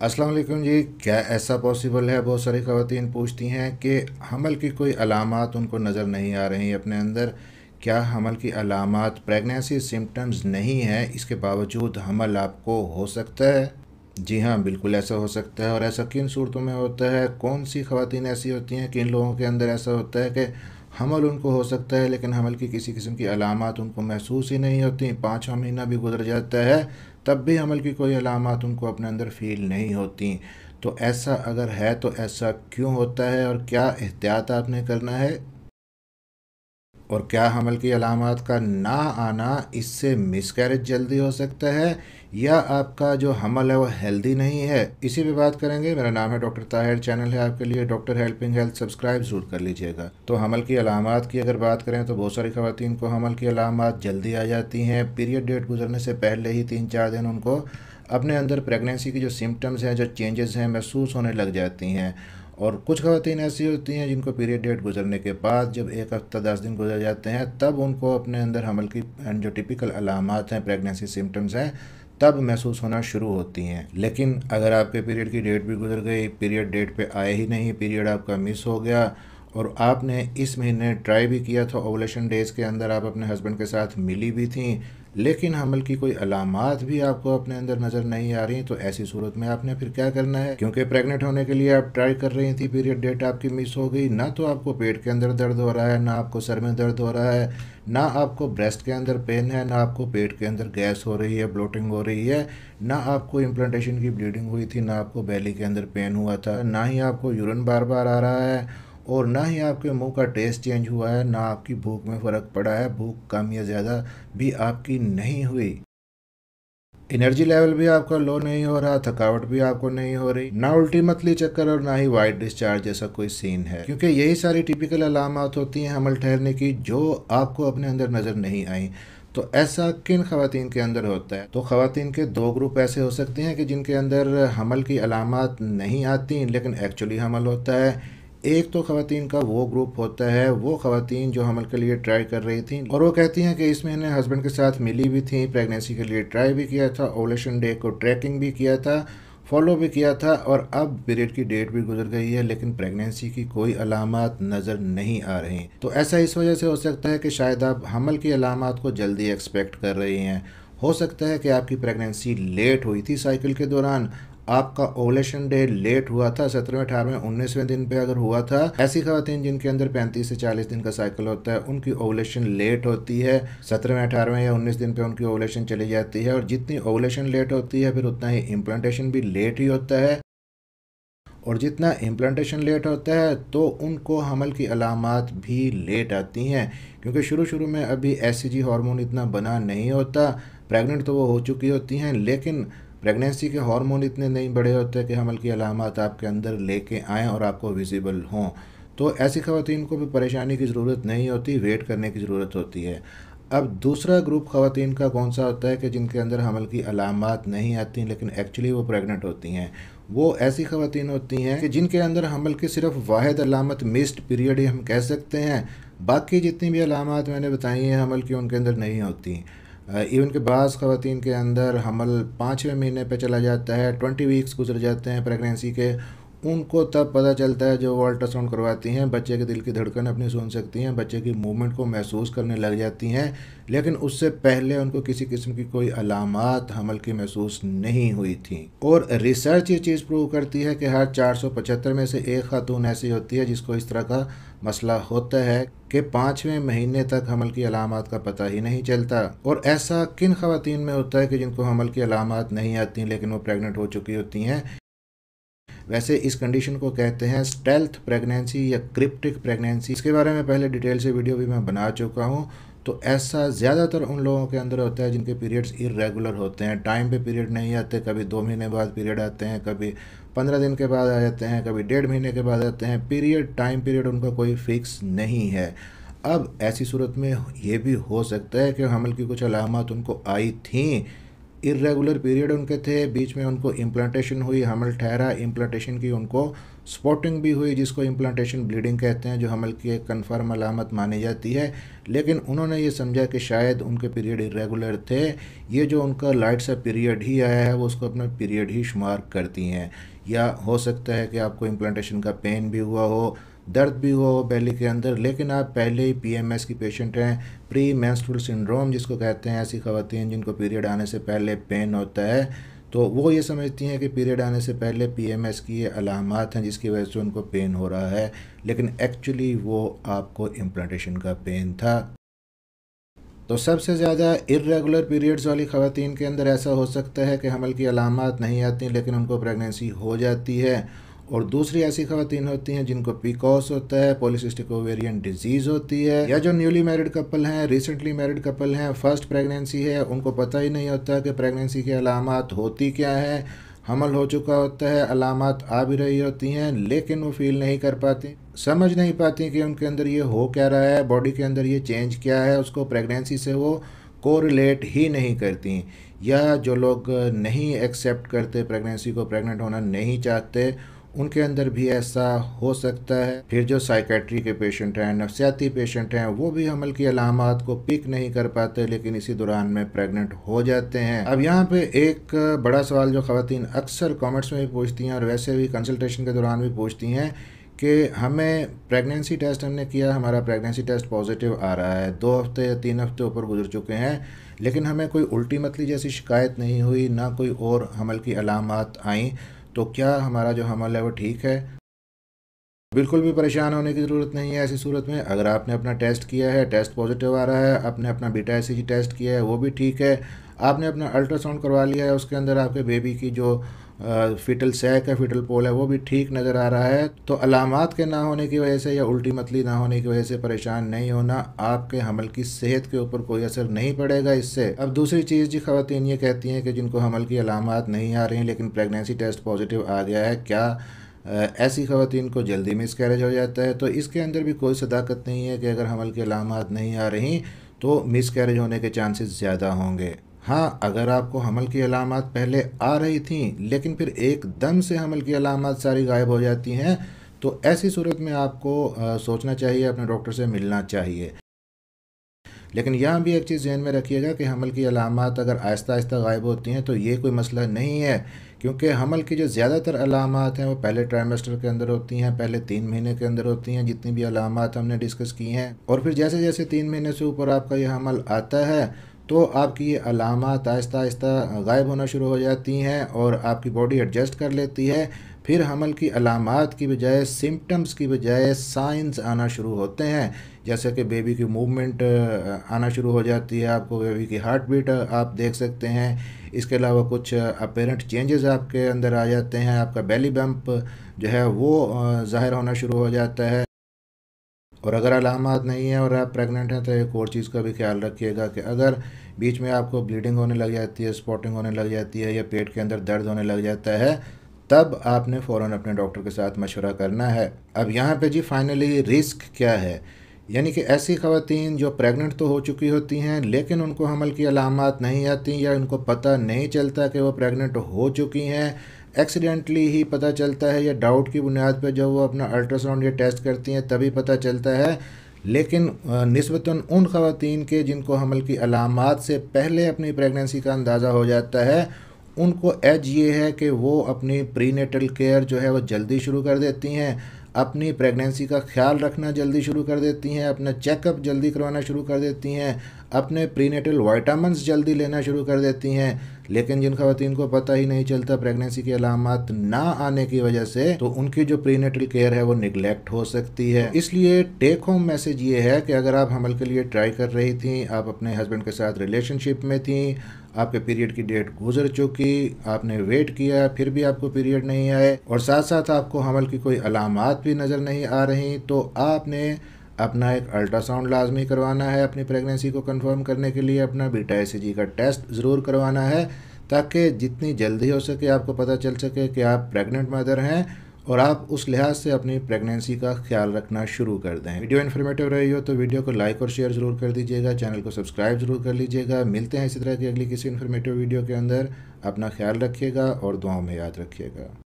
अस्सलाम वालेकुम जी। क्या ऐसा पॉसिबल है? बहुत सारी ख़वातीन पूछती हैं कि हमल की कोई अलामात उनको नज़र नहीं आ रही अपने अंदर। क्या हमल की अलामात प्रेगनेंसी सिम्टम्स नहीं है, इसके बावजूद हमल आपको हो सकता है? जी हाँ, बिल्कुल ऐसा हो सकता है। और ऐसा किन सूरतों में होता है? कौन सी ख़वातीन ऐसी होती हैं कि इन लोगों के अंदर ऐसा होता है कि हमल उनको हो सकता है लेकिन हमल की किसी किस्म की अलामात उनको महसूस ही नहीं होती? 5वां महीना भी गुजर जाता है तब भी हमल की कोई अलामात उनको अपने अंदर फ़ील नहीं होती। तो ऐसा अगर है तो ऐसा क्यों होता है और क्या एहतियात आपने करना है? और क्या हमल की अलामात का ना आना इससे मिसकैरेज जल्दी हो सकता है, या आपका जो हमल है वो हेल्दी नहीं है? इसी पे बात करेंगे। मेरा नाम है डॉक्टर ताहिर, चैनल है आपके लिए डॉक्टर हेल्पिंग हेल्थ, सब्सक्राइब ज़रूर कर लीजिएगा। तो हमल की अलामात की अगर बात करें तो बहुत सारी ख़वातीन को हमल की अलामात जल्दी आ जाती हैं। पीरियड डेट गुजरने से पहले ही 3-4 दिन उनको अपने अंदर प्रेगनेंसी की जो सिम्टम्स हैं, जो चेंजेस हैं, महसूस होने लग जाती हैं। और कुछ ख़वातीन ऐसी होती हैं जिनको पीरियड डेट गुजरने के बाद जब 1 हफ़्ता 10 दिन गुजर जाते हैं तब उनको अपने अंदर हमल की जो टिपिकल अलामात हैं, प्रेगनेंसी सिम्टम्स हैं, तब महसूस होना शुरू होती हैं। लेकिन अगर आपके पीरियड की डेट भी गुजर गई, पीरियड डेट पे आए ही नहीं, पीरियड आपका मिस हो गया और आपने इस महीने ट्राई भी किया था, ओवुलेशन डेज़ के अंदर आप अपने हस्बैंड के साथ मिली भी थी, लेकिन हमल की कोई अलामात भी आपको अपने अंदर नज़र नहीं आ रही, तो ऐसी सूरत में आपने फिर क्या करना है? क्योंकि प्रेग्नेंट होने के लिए आप ट्राई कर रही थी, पीरियड डेट आपकी मिस हो गई, ना तो आपको पेट के अंदर दर्द हो रहा है, ना आपको सर में दर्द हो रहा है, ना आपको ब्रेस्ट के अंदर पेन है, ना आपको पेट के अंदर गैस हो रही है, ब्लोटिंग हो रही है, ना आपको इम्प्लांटेशन की ब्लीडिंग हुई थी, ना आपको बेली के अंदर पेन हुआ था, ना ही आपको यूरिन बार बार आ रहा है, और ना ही आपके मुंह का टेस्ट चेंज हुआ है, ना आपकी भूख में फ़र्क पड़ा है, भूख कम या ज़्यादा भी आपकी नहीं हुई, एनर्जी लेवल भी आपका लो नहीं हो रहा, थकावट भी आपको नहीं हो रही, ना उल्टी मतली चक्कर और ना ही वाइट डिस्चार्ज जैसा कोई सीन है। क्योंकि यही सारी टिपिकल अलामत होती हैं हमल ठहरने की, जो आपको अपने अंदर नज़र नहीं आई। तो ऐसा किन खवातीन के अंदर होता है? तो खवातीन के दो ग्रुप ऐसे हो सकते हैं कि जिनके अंदर हमल की अलामत नहीं आती लेकिन एक्चुअली हमल होता है। एक तो खवातीन का वो ग्रुप होता है, वो खवातीन जो हमल के लिए ट्राई कर रही थी और वो कहती हैं कि इस महीने हस्बैंड के साथ मिली भी थी, प्रेगनेंसी के लिए ट्राई भी किया था, ओवुलेशन डे को ट्रैकिंग भी किया था, फॉलो भी किया था, और अब पीरियड की डेट भी गुजर गई है लेकिन प्रेगनेंसी की कोई अलामत नज़र नहीं आ रही। तो ऐसा इस वजह से हो सकता है कि शायद आप हमल की अलामत को जल्दी एक्सपेक्ट कर रही हैं। हो सकता है कि आपकी प्रेगनेंसी लेट हुई थी साइकिल के दौरान, आपका ओवुलेशन डे लेट हुआ था, 17वें 18वें 19वें दिन पे अगर हुआ था। ऐसी खवातीन जिनके अंदर 35 से 40 दिन का साइकिल होता है, उनकी ओवुलेशन लेट होती है, 17वें 18वें या 19 दिन पे उनकी ओवुलेशन चली जाती है, और जितनी ओवुलेशन लेट होती है फिर उतना ही इम्प्लांटेशन भी लेट ही होता है, और जितना इम्प्लांटेशन लेट होता है तो उनको हमल की अलामात भी लेट आती हैं, क्योंकि शुरू शुरू में अभी एससीजी हार्मोन इतना बना नहीं होता। प्रेग्नेंट तो वो हो चुकी होती हैं लेकिन प्रेगनेंसी के हार्मोन इतने नहीं बड़े होते कि हमल की अलामात आपके अंदर लेके आएँ और आपको विजिबल हों। तो ऐसी खवातीन को भी परेशानी की ज़रूरत नहीं होती, वेट करने की ज़रूरत होती है। अब दूसरा ग्रुप खवातीन का कौन सा होता है कि जिनके अंदर हमल की अलामात नहीं आती लेकिन एक्चुअली वो प्रेग्नेंट होती हैं। वो ऐसी खवातीन होती हैं कि जिनके अंदर हमल की सिर्फ वाहिद अलामत मिस्ड पीरियड ही हम कह सकते हैं, बाकी जितनी भी अलामत मैंने बताई हैं हमल की उनके अंदर नहीं होती। इवन के बाज़ खवातीन के अंदर हमल 5वें महीने पे चला जाता है, 20 वीक्स गुजर जाते हैं प्रेगनेंसी के, उनको तब पता चलता है जब वो अल्ट्रासाउंड करवाती हैं, बच्चे के दिल की धड़कन अपनी सुन सकती हैं, बच्चे की मूवमेंट को महसूस करने लग जाती हैं, लेकिन उससे पहले उनको किसी किस्म की कोई अलामात हमल की महसूस नहीं हुई थी। और रिसर्च ये चीज़ प्रूव करती है कि हर 475 में से एक खातून ऐसी होती है जिसको इस तरह का मसला होता है कि 5वें महीने तक हमल की अलामात का पता ही नहीं चलता। और ऐसा किन खवातीन में होता है कि जिनको हमल की अलामात नहीं आती लेकिन वो प्रेग्नेंट हो चुकी होती हैं? वैसे इस कंडीशन को कहते हैं स्टेल्थ प्रेगनेंसी या क्रिप्टिक प्रेगनेंसी। इसके बारे में पहले डिटेल से वीडियो भी मैं बना चुका हूँ। तो ऐसा ज़्यादातर उन लोगों के अंदर होता है जिनके पीरियड्स इरेगुलर होते हैं, टाइम पे पीरियड नहीं आते, कभी 2 महीने बाद पीरियड आते हैं, कभी 15 दिन के बाद आ जाते हैं, कभी 1.5 महीने के बाद आते हैं। टाइम पीरियड उनका कोई फिक्स नहीं है। अब ऐसी सूरत में ये भी हो सकता है कि हमल की कुछ अलामत उनको आई थी, इर्रेगुलर पीरियड उनके थे, बीच में उनको इम्प्लांटेशन हुई, हमल ठहरा, इम्प्लांटेशन की उनको स्पॉटिंग भी हुई जिसको इम्प्लांटेशन ब्लीडिंग कहते हैं, जो हमल की एक कन्फर्म अलामत मानी जाती है। लेकिन उन्होंने ये समझा कि शायद उनके पीरियड इर्रेगुलर थे, ये जो उनका लाइट सा पीरियड ही आया है वो उसको अपना पीरियड ही शुमार करती हैं। या हो सकता है कि आपको इम्प्लांटेशन का पेन भी हुआ हो, दर्द भी हुआ हो बेली के अंदर, लेकिन आप पहले ही पीएमएस की पेशेंट हैं, प्री मेंस्ट्रुअल सिंड्रोम जिसको कहते हैं, ऐसी ख़वातीन जिनको पीरियड आने से पहले पेन होता है, तो वो ये समझती हैं कि पीरियड आने से पहले पीएमएस की ये अलामात हैं जिसकी वजह से उनको पेन हो रहा है, लेकिन एक्चुअली वो आपको इम्प्लांटेशन का पेन था। तो सबसे ज़्यादा इर्रेगुलर पीरियड्स वाली ख़वातीन के अंदर ऐसा हो सकता है कि हमल की अलामात नहीं आती लेकिन उनको प्रेगनेंसी हो जाती है, और दूसरी ऐसी ख़वातीन होती हैं जिनको पीकॉस होता है, पॉलीसिस्टिक ओवेरियन डिजीज़ होती है, या जो न्यूली मैरिड कपल हैं, रिसेंटली मैरिड कपल हैं, फर्स्ट प्रेगनेंसी है, उनको पता ही नहीं होता कि प्रेगनेंसी की अलामात होती क्या है, हमल हो चुका होता है, अलामात आ भी रही होती हैं लेकिन वो फील नहीं कर पाती, समझ नहीं पाती कि उनके अंदर ये हो क्या रहा है, बॉडी के अंदर ये चेंज क्या है, उसको प्रेगनेंसी से वो कोरिलेट ही नहीं करती। या जो लोग नहीं एक्सेप्ट करते प्रेगनेंसी को, प्रेग्नेंट होना नहीं चाहते, उनके अंदर भी ऐसा हो सकता है। फिर जो साइकेट्री के पेशेंट हैं, नफ्सियाती पेशेंट हैं, वो भी हमल की अलामात को पिक नहीं कर पाते लेकिन इसी दौरान में प्रेग्नेंट हो जाते हैं। अब यहाँ पे एक बड़ा सवाल जो ख़वातीन अक्सर कमेंट्स में भी पूछती हैं और वैसे भी कंसल्टेशन के दौरान भी पूछती हैं कि हमें प्रेगनेंसी टेस्ट हमने किया, हमारा प्रेगनेंसी टेस्ट पॉजिटिव आ रहा है, 2 हफ्ते या 3 हफ्ते ऊपर गुजर चुके हैं, लेकिन हमें कोई उल्टी मतली जैसी शिकायत नहीं हुई, ना कोई और हमल की अलामात आई, तो क्या हमारा जो हमल है वो ठीक है? बिल्कुल भी परेशान होने की ज़रूरत नहीं है। ऐसी सूरत में अगर आपने अपना टेस्ट किया है, टेस्ट पॉजिटिव आ रहा है, आपने अपना बीटा एसीजी टेस्ट किया है वो भी ठीक है, आपने अपना अल्ट्रासाउंड करवा लिया है, उसके अंदर आपके बेबी की जो फीटल सैक है, फीटल पोल है, वो भी ठीक नज़र आ रहा है, तो अलामात के ना होने की वजह से या उल्टी मतली ना होने की वजह से परेशान नहीं होना, आपके हमल की सेहत के ऊपर कोई असर नहीं पड़ेगा इससे। अब दूसरी चीज़ जी, ख़वातीन ये कहती हैं कि जिनको हमल की अलामात नहीं आ रही लेकिन प्रेगनेंसी टेस्ट पॉजिटिव आ गया है, क्या ऐसी ख़वातीन को जल्दी मिसकैरेज हो जाता है? तो इसके अंदर भी कोई सदाकत नहीं है कि अगर हमल की अलामात नहीं आ रही तो मिसकैरेज होने के चांसेस ज़्यादा होंगे। हाँ, अगर आपको हमल की अलामात पहले आ रही थी लेकिन फिर एकदम से हमल की अलामात सारी गायब हो जाती हैं, तो ऐसी सूरत में आपको सोचना चाहिए, अपने डॉक्टर से मिलना चाहिए। लेकिन यहाँ भी एक चीज़ ज़हन में रखिएगा कि हमल की अलामात अगर आहिस्ता आहिस्ता गायब होती हैं तो ये कोई मसला नहीं है, क्योंकि हमल की जो ज़्यादातर अलामात हैं वो पहले ट्राइमेस्टर के अंदर होती हैं, पहले 3 महीने के अंदर होती हैं, जितनी भी अलामात हमने डिस्कस की हैं, और फिर जैसे जैसे 3 महीने से ऊपर आपका ये हमल आता है तो आपकी ये अलामात आहिस्ता आहिस्ता गायब होना शुरू हो जाती हैं और आपकी बॉडी एडजस्ट कर लेती है। फिर हमल की अलामात की बजाय, सिम्टम्स की बजाय साइंस आना शुरू होते हैं, जैसे कि बेबी की मूवमेंट आना शुरू हो जाती है, आपको बेबी की हार्ट बीट आप देख सकते हैं, इसके अलावा कुछ अपेरेंट चेंजेस आपके अंदर आ जाते हैं, आपका बेली बम्प जो है वो ज़ाहिर होना शुरू हो जाता है। और अगर अलामात नहीं है और आप प्रेग्नेंट हैं तो एक और चीज़ का भी ख्याल रखिएगा कि अगर बीच में आपको ब्लीडिंग होने लग जाती है, स्पॉटिंग होने लग जाती है, या पेट के अंदर दर्द होने लग जाता है, तब आपने फ़ौरन अपने डॉक्टर के साथ मशवरा करना है। अब यहाँ पे जी फाइनली रिस्क क्या है, यानी कि ऐसी ख़वातीन जो प्रेग्नेंट तो हो चुकी होती हैं लेकिन उनको हमल की अलामात नहीं आती, या उनको पता नहीं चलता कि वो प्रेग्नेंट हो चुकी हैं, एक्सीडेंटली ही पता चलता है या डाउट की बुनियाद पर जब वो अपना अल्ट्रासाउंड या टेस्ट करती हैं तभी पता चलता है। लेकिन निस्बतन उन ख़वातीन के जिनको हमल की अलामात से पहले अपनी प्रेगनेंसी का अंदाज़ा हो जाता है, उनको एज ये है कि वो अपनी प्रीनेटल केयर जो है वो जल्दी शुरू कर देती हैं, अपनी प्रेगनेंसी का ख्याल रखना जल्दी शुरू कर देती हैं, अपना चेकअप जल्दी करवाना शुरू कर देती हैं, अपने प्रीनेटल वाइटामिन्स जल्दी लेना शुरू कर देती हैं। लेकिन जिन ख़वातीन को पता ही नहीं चलता प्रेगनेंसी की अलामात ना आने की वजह से, तो उनकी जो प्रीनेटल केयर है वो निगलेक्ट हो सकती है। इसलिए टेक होम मैसेज ये है कि अगर आप हमल के लिए ट्राई कर रही थी, आप अपने हस्बैंड के साथ रिलेशनशिप में थी, आपके पीरियड की डेट गुजर चुकी, आपने वेट किया फिर भी आपको पीरियड नहीं आए, और साथ साथ आपको हमल की कोई अलामात भी नज़र नहीं आ रही, तो आपने अपना एक अल्ट्रासाउंड लाजमी करवाना है अपनी प्रेगनेंसी को कंफर्म करने के लिए, अपना बीटा एसीजी का टेस्ट ज़रूर करवाना है, ताकि जितनी जल्दी हो सके आपको पता चल सके कि आप प्रेग्नेंट मदर हैं और आप उस लिहाज से अपनी प्रेगनेंसी का ख्याल रखना शुरू कर दें। वीडियो इन्फॉर्मेटिव रही हो तो वीडियो को लाइक और शेयर ज़रूर कर दीजिएगा, चैनल को सब्सक्राइब ज़रूर कर लीजिएगा। मिलते हैं इसी तरह की अगली किसी इन्फॉर्मेटिव वीडियो के अंदर। अपना ख्याल रखिएगा और दुआओं में याद रखिएगा।